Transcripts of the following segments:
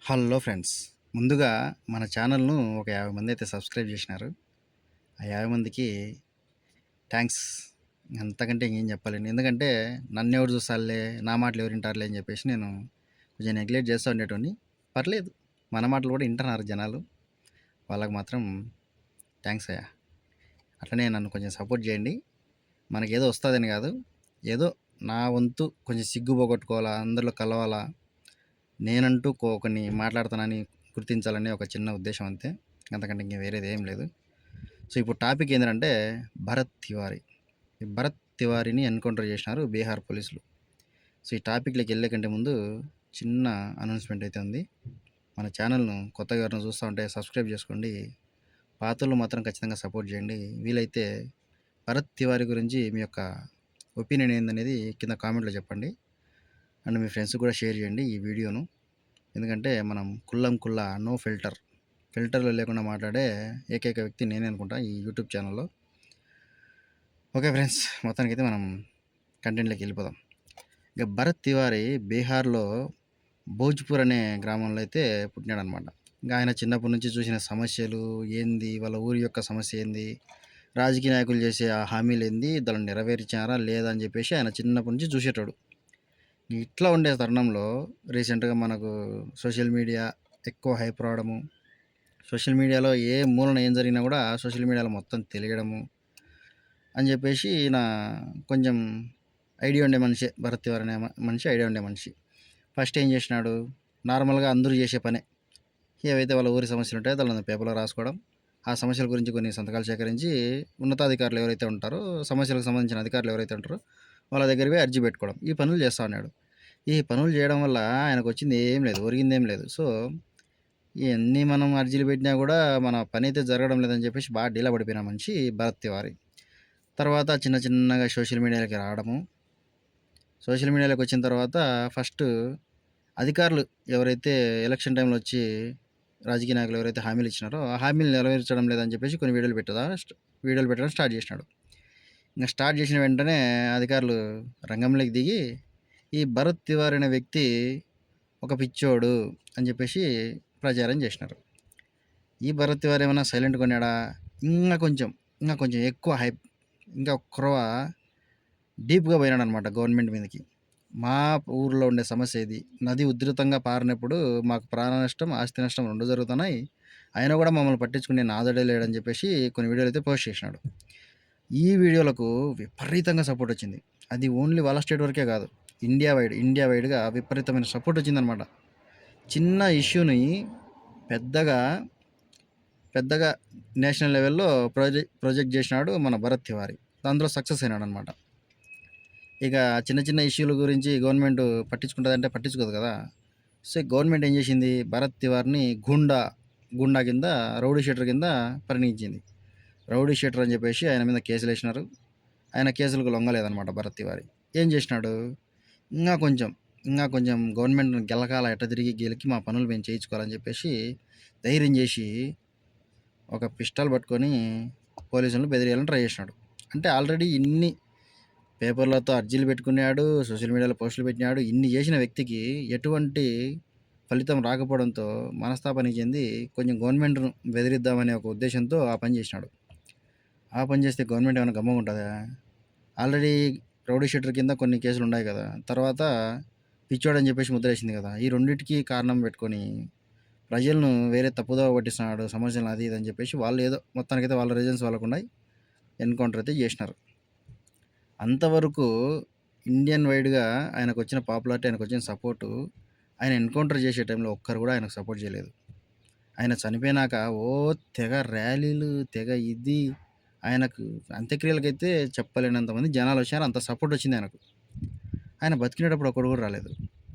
Hello friends. ముందుగా మన ఛానల్‌ను ఒక 50 మందైతే సబ్స్క్రైబ్ జేసినారు. ఆ 50 మందికి థాంక్స్. అంతకంటే ఇంకేం చెప్పాలండి. ఎందుకంటే నన్నెవరు చూస్తారులే, నా మాటలు ఎవరు వింటారులే అని చెప్పేసి నేను కొంచెం నెగ్లెక్ట్ చేస్తా ఉండేటోడిని. పర్లేదు, మన మాటలు కూడా వింటున్నారు జనాలు. వాళ్ళకి మాత్రం థాంక్స్ అయ్యా. అట్లనే నన్ను కొంచెం సపోర్ట్ చేయండి. మనకేదో వస్తదని కాదు. ఏదో నా వంతు కొంచెం సిగ్గు పోగొట్టుకోవాలా, అందరిలో కలవాలా, నేనంటూ కొన్ని మాట్లాడుతానని గుర్తించాలని ఒక చిన్న ఉద్దేశం అంతే. అంతకంటే ఇంక వేరేది ఏం లేదు. సో ఇప్పుడు టాపిక్ ఏంటంటే భరత్ తివారీ. ఈ భరత్ తివారీని ఎన్కౌంటర్ చేసినారు బీహార్ పోలీసులు. సో ఈ టాపిక్లోకి వెళ్ళే కంటే ముందు చిన్న అనౌన్స్మెంట్ అయితే ఉంది. మన ఛానల్ను కొత్తగా ఎవరైనా చూస్తూ ఉంటే సబ్స్క్రైబ్ చేసుకోండి. పాతలు మాత్రం ఖచ్చితంగా సపోర్ట్ చేయండి. వీలైతే భరత్ తివారీ గురించి మీ యొక్క ఒపీనియన్ ఏందనేది కింద కామెంట్లో చెప్పండి. అండ్ మీ ఫ్రెండ్స్ కూడా షేర్ చేయండి ఈ వీడియోను. ఎందుకంటే మనం కుల్లా నో ఫిల్టర్లు లేకుండా మాట్లాడే ఏకైక వ్యక్తి నేనే అనుకుంటా ఈ యూట్యూబ్ ఛానల్లో. ఓకే ఫ్రెండ్స్, మొత్తానికైతే మనం కంటెంట్లోకి వెళ్ళిపోదాం. ఇక భరత్ తివారీ బీహార్లో భోజ్పూర్ అనే గ్రామంలో అయితే పుట్టినాడనమాట. ఇంకా ఆయన చిన్నప్పటి నుంచి చూసిన సమస్యలు ఏంది, వాళ్ళ ఊరి యొక్క సమస్య ఏంది, రాజకీయ నాయకులు చేసే ఆ హామీలు ఏంది, దాన్ని నెరవేర్చారా లేదా అని చెప్పేసి ఆయన చిన్నప్పటి నుంచి చూసేటాడు. ఇట్లా ఉండే తరుణంలో రీసెంట్గా మనకు సోషల్ మీడియా ఎక్కువ హైప్ రావడము, సోషల్ మీడియాలో ఏ మూలన ఏం జరిగినా కూడా సోషల్ మీడియాలో మొత్తం తెలియడము అని చెప్పేసి ఈయన కొంచెం ఐడియా ఉండే మనిషి. భరత్ తివారీ అనే మనిషి ఐడియా ఉండే మనిషి. ఫస్ట్ ఏం చేసినాడు, నార్మల్గా అందరూ చేసే పనే. ఏవైతే వాళ్ళ ఊరి సమస్యలు ఉంటాయో వాళ్ళని పేపర్లో రాసుకోవడం, ఆ సమస్యల గురించి కొన్ని సంతకాలు సేకరించి ఉన్నతాధికారులు ఎవరైతే ఉంటారో, సమస్యలకు సంబంధించిన అధికారులు ఎవరైతే ఉంటారో వాళ్ళ దగ్గరికి అర్జీ పెట్టుకోవడం, ఈ పనులు చేస్తూ ఉన్నాడు. ఈ పనులు చేయడం వల్ల ఆయనకు వచ్చింది ఏం లేదు, ఒరిగింది ఏం లేదు. సో ఇవన్నీ మనం అర్జీలు పెట్టినా కూడా మన పని అయితే జరగడం లేదని చెప్పేసి బాగా డీలా పడిపోయిన మనిషి భరత్ తివారీ. తర్వాత చిన్న చిన్నగా సోషల్ మీడియాలోకి రావడము. సోషల్ మీడియాలోకి వచ్చిన తర్వాత ఫస్ట్ అధికారులు ఎవరైతే ఎలక్షన్ టైంలో వచ్చి రాజకీయ నాయకులు ఎవరైతే హామీలు ఇచ్చినారో ఆ హామీలు నెరవేర్చడం లేదని చెప్పేసి కొన్ని వీడియోలు పెట్టడం స్టార్ట్ చేసినాడు. ఇంకా స్టార్ట్ చేసిన వెంటనే అధికారులు రంగంలోకి దిగి ఈ భరత్ తివారీ అనే వ్యక్తి ఒక పిచ్చోడు అని చెప్పేసి ప్రచారం చేసినారు. ఈ భరత్ తివారీ ఏమైనా సైలెంట్గా ఉన్నాడా, ఇంకా కొంచెం ఇంకా కొంచెం ఎక్కువ హైప్, ఇంకా కురవ డీప్గా పోయినాడు అనమాట గవర్నమెంట్ మీదకి. మా ఊర్లో ఉండే సమస్య ఇది, నది ఉధృతంగా పారినప్పుడు మాకు ప్రాణ నష్టం, ఆస్తి నష్టం రెండు జరుగుతున్నాయి, అయినా కూడా మమ్మల్ని పట్టించుకునే నాదడే లేడని చెప్పేసి కొన్ని వీడియోలు అయితే పోస్ట్ చేసినాడు. ఈ వీడియోలకు విపరీతంగా సపోర్ట్ వచ్చింది. అది ఓన్లీ వాళ్ళ స్టేట్ వరకే కాదు, ఇండియా వైడ్గా విపరీతమైన సపోర్ట్ వచ్చిందనమాట. చిన్న ఇష్యూని పెద్దగా పెద్దగా నేషనల్ లెవెల్లో ప్రొజెక్ట్ చేసినాడు మన భరత్ తివారీ. దాంట్లో సక్సెస్ అయినాడు అనమాట. ఇక చిన్న చిన్న ఇష్యూల గురించి గవర్నమెంట్ పట్టించుకుంటుందంటే పట్టించుకోదు కదా. సో గవర్నమెంట్ ఏం చేసింది, భరత్ తివారీని గుండా కింద, రౌడీ షీటర్ కింద పరిగణించింది. రౌడీ షీటర్ అని చెప్పేసి ఆయన మీద కేసులు వేసినారు. ఆయన కేసులకు లొంగలేదనమాట భరత్ తివారీ. ఏం చేసినాడు, ఇంకా కొంచెం గవర్నమెంట్ గెలకాల, ఎట్ట తిరిగి గెలికి మా పనులు మేము చేయించుకోవాలని చెప్పేసి ధైర్యం చేసి ఒక పిస్టల్ పట్టుకొని పోలీసులను బెదిరియాలని ట్రై చేసినాడు. అంటే ఆల్రెడీ ఇన్ని పేపర్లతో అర్జీలు పెట్టుకున్నాడు, సోషల్ మీడియాలో పోస్టులు పెట్టినాడు. ఇన్ని చేసిన వ్యక్తికి ఎటువంటి ఫలితం రాకపోవడంతో మనస్తాపానికి చెంది కొంచెం గవర్నమెంట్ను బెదిరిద్దామనే ఒక ఉద్దేశంతో ఆ పని చేసినాడు. ఆ పని చేస్తే గవర్నమెంట్ ఏమైనా గమ్ముగా ఉంటుందా? ఆల్రెడీ రౌడీ షీటర్ కింద కొన్ని కేసులు ఉన్నాయి కదా, తర్వాత పిచ్చోడని చెప్పేసి ముద్రేసింది కదా. ఈ రెండింటికి కారణం పెట్టుకొని ప్రజలను వేరే తప్పుదోవ పట్టిస్తున్నాడు, సమస్యలు అది ఇది అని చెప్పేసి వాళ్ళు ఏదో మొత్తానికైతే వాళ్ళ రీజన్స్ వాళ్ళకు ఉన్నాయి, ఎన్కౌంటర్ అయితే చేసినారు. అంతవరకు ఇండియన్ వైడ్గా ఆయనకు వచ్చిన పాపులారిటీ, ఆయనకు వచ్చిన సపోర్టు, ఆయన ఎన్కౌంటర్ చేసే టైంలో ఒక్కరు కూడా ఆయనకు సపోర్ట్ చేయలేదు. ఆయన చనిపోయినాక ఓ తెగ ర్యాలీలు, తెగ ఇది, ఆయనకు అంత్యక్రియలకైతే చెప్పలేనంతమంది జనాలు వచ్చారు, అంత సపోర్ట్ వచ్చింది ఆయనకు. ఆయన బతికినప్పుడు ఒకడు కూడా రాలేదు.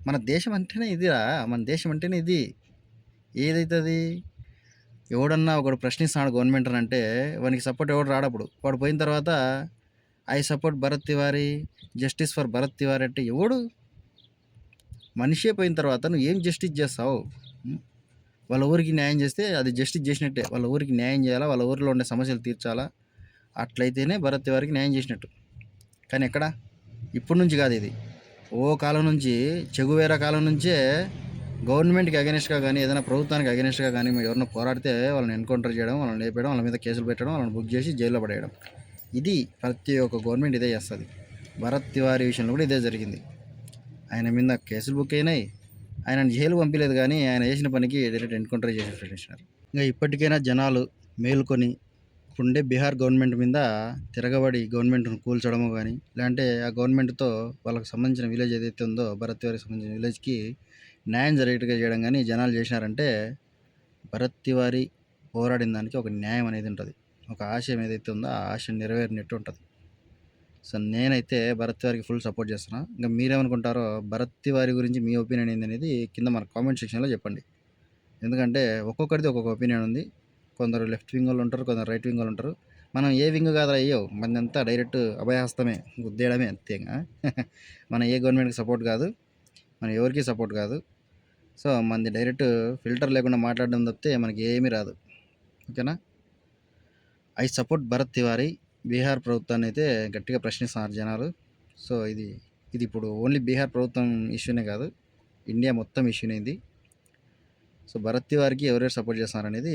మన దేశం అంటేనే ఇదిరా, మన దేశం అంటేనే ఇది. ఏదైతుంది, ఎవడన్నా ఒకడు ప్రశ్నిస్తున్నాడు గవర్నమెంట్ అని అంటే వానికి సపోర్ట్ ఎవడు రాడప్పుడు. వాడు పోయిన తర్వాత I support Bharat Tiwari, justice for Bharat Tiwari అంటే ఎవడు? మనిషే పోయిన తర్వాత నువ్వు ఏం జస్టిస్ చేస్తావు? వాళ్ళ ఊరికి న్యాయం చేస్తే అది జస్టిస్ చేసినట్టే. వాళ్ళ ఊరికి న్యాయం చేయాలా, వాళ్ళ ఊరిలో ఉండే సమస్యలు తీర్చాలా, అట్లయితేనే భరత్ తివారీకి న్యాయం చేసినట్టు. కానీ ఎక్కడ, ఇప్పటి నుంచి కాదు ఇది, ఓ కాలం నుంచి, చెగువేరా కాలం నుంచే గవర్నమెంట్‌కి అగైనెస్ట్‌గా గానీ, ఏదైనా ప్రభుత్వానికి అగైనెస్ట్‌గా గానీ ఎవరైనా పోరాడితే వాళ్ళని ఎన్‌కౌంటర్ చేయడం, వాళ్ళని లేపేయడం, వాళ్ళ మీద కేసులు పెట్టడం, వాళ్ళని బుక్ చేసి జైల్లో పడేయడం. ఇది ప్రతి ఒక్క గవర్నమెంట్ ఇదే చేస్తది. భరత్ తివారీ విషయంలో కూడా ఇదే జరిగింది. ఆయన మీద కేసులు బుక్ అయినాయి. ఆయనను జైలుకి పంపియలేదు గానీ, ఆయన చేసిన పనికి డైరెక్ట్ ఎన్‌కౌంటర్ చేసి పెట్టేసినారు. ఇంక ఇప్పటికైనా జనాలు మేలుకొని ఇప్పుడుండే బీహార్ గవర్నమెంట్ మీద తిరగబడి గవర్నమెంట్‌ను కూల్చడమో గానీ, లేదంటే ఆ గవర్నమెంట్‌తో వాళ్ళకి సంబంధించిన విలేజ్ ఏదైతే ఉందో భరత్ తివారీకి సంబంధించిన విలేజ్‌కి న్యాయం జరిగేట్టుగా చేయడం గానీ జనాలు చేసినారంటే, భరత్ తివారీ పోరాడిన దానికి ఒక న్యాయం అనేది ఉంటది. ఒక ఆశయం ఏదైతే ఉందో ఆ ఆశ నెరవేరినట్టు ఉంటది. సో, నేనైతే భరత్ తివారీకి ఫుల్ సపోర్ట్ చేస్తున్నా. ఇంక మీరేమనుకుంటారో భరత్ తివారీ గురించి మీ ఒపీనియన్ ఏందనేది కింద మన కామెంట్ సెక్షన్‌లో చెప్పండి. ఎందుకంటే ఒక్కొక్కరిది ఒక్కొక్క ఒపీనియన్ ఉంది. కొందరు లెఫ్ట్ వింగ్ వాళ్ళుంటారు. కొందరు రైట్ వింగ్ వాళ్ళుంటారు. మనం ఏ వింగ్ కాదురా అయ్యో! మనదంతా డైరెక్ట్ అభయహస్తమే. గుద్దేయడమే అంతే ఇంగ. మనం ఏ గవర్నమెంట్‌కి సపోర్ట్ కాదు. మనం ఎవరికీ సపోర్ట్ కాదు. సో, మనది డైరెక్ట్ ఫిల్టర్ లేకుండా మాట్లాడడం తప్పితే మనకి ఏమీ రాదు. ఓకేనా? I support Bharat Tiwari. బీహార్ ప్రభుత్వాన్నయితే గట్టిగా ప్రశ్నిస్తున్నారు జనాలు. సో, ఇది ఇప్పుడు ఓన్లీ బీహార్ ప్రభుత్వం ఇష్యూనే కాదు. ఇండియా మొత్తం ఇష్యూనే ఇది. సో, భరత్ తివారీకి ఎవరెవరు సపోర్ట్ చేస్తున్నారనేది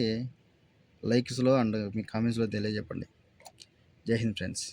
లైక్స్‌లో అండ్ మీ కామెంట్స్‌లో తెలియజెప్పండి. జై హింద్ ఫ్రెండ్స్.